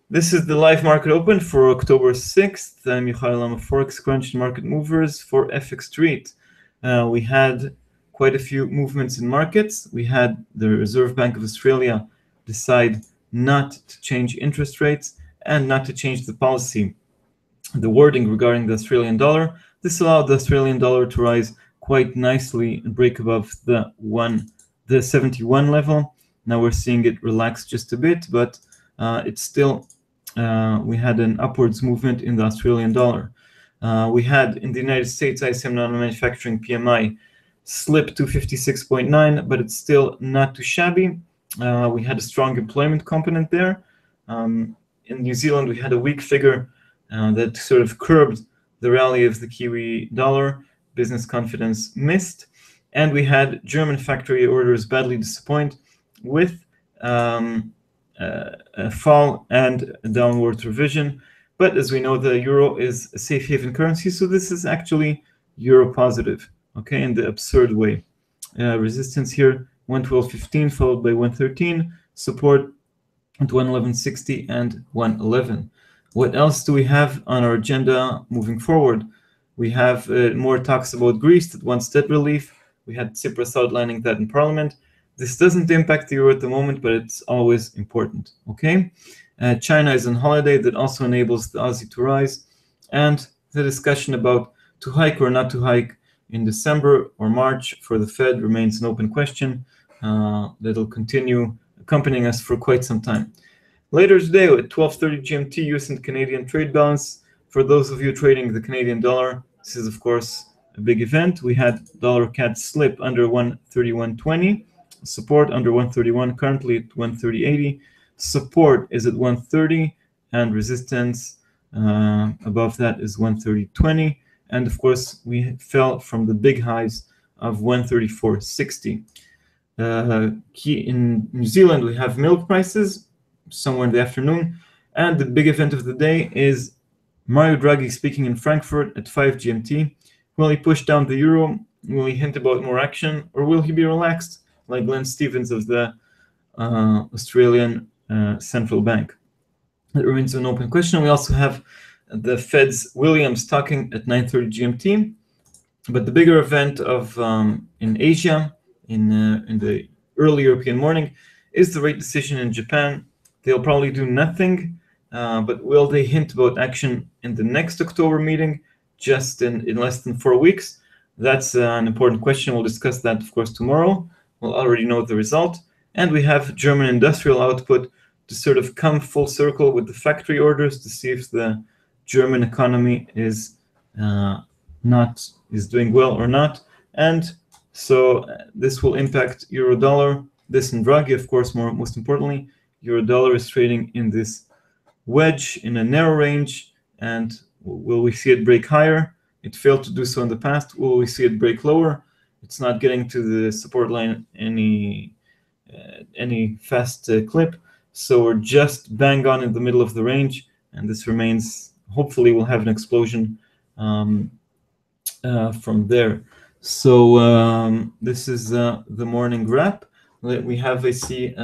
This is the live market open for October 6th. I'm Yochai Lama Forex Crunch Market Movers for FX Street. We had quite a few movements in markets. We had the Reserve Bank of Australia decide not to change interest rates and not to change the policy, the wording regarding the Australian dollar. This allowed the Australian dollar to rise quite nicely and break above the 71 level. Now we're seeing it relax just a bit, but it's still we had an upwards movement in the Australian dollar. We had in the United States ISM non-manufacturing PMI slip to 56.9, but it's still not too shabby. We had a strong employment component there. In New Zealand, we had a weak figure that sort of curbed the rally of the Kiwi dollar. Business confidence missed. And we had German factory orders badly disappoint with a fall and a downward revision. But as we know, the euro is a safe haven currency, so this is actually euro positive, okay, in the absurd way. Resistance here, 112.15 followed by 113, support at 111.60 and 111. What else do we have on our agenda moving forward? We have more talks about Greece that wants debt relief. We had Tsipras outlining that in Parliament. This doesn't impact the euro at the moment, but it's always important, okay? China is on holiday. That also enables the Aussie to rise. And the discussion about to hike or not to hike in December or March for the Fed remains an open question that'll continue accompanying us for quite some time. Later today at 12:30 GMT, US and Canadian trade balance. For those of you trading the Canadian dollar, this is, of course, a big event. We had dollar CAD slip under 131.20. Support under 131, currently at 130.80. Support is at 130, and resistance above that is 130.20. And of course, we fell from the big highs of 134.60. In New Zealand, we have milk prices somewhere in the afternoon. And the big event of the day is Mario Draghi speaking in Frankfurt at 5 GMT. Will he push down the euro? Will he hint about more action? Or will he be relaxed, like Glenn Stevens of the Australian Central Bank? It remains an open question. We also have the Fed's Williams talking at 9:30 GMT. But the bigger event of in Asia, in the early European morning, is the rate decision in Japan. They'll probably do nothing, but will they hint about action in the next October meeting, just in less than 4 weeks? That's an important question. We'll discuss that, of course, tomorrow. We'll already know the result. And we have German industrial output to sort of come full circle with the factory orders to see if the German economy is doing well or not. And so this will impact euro dollar. This and Draghi, of course, most importantly. Euro dollar is trading in this wedge in a narrow range. And will we see it break higher? It failed to do so in the past. Will we see it break lower? It's not getting to the support line any fast clip. So we're just bang on in the middle of the range. And this remains, hopefully we'll have an explosion from there. So this is the morning wrap. We have, I see,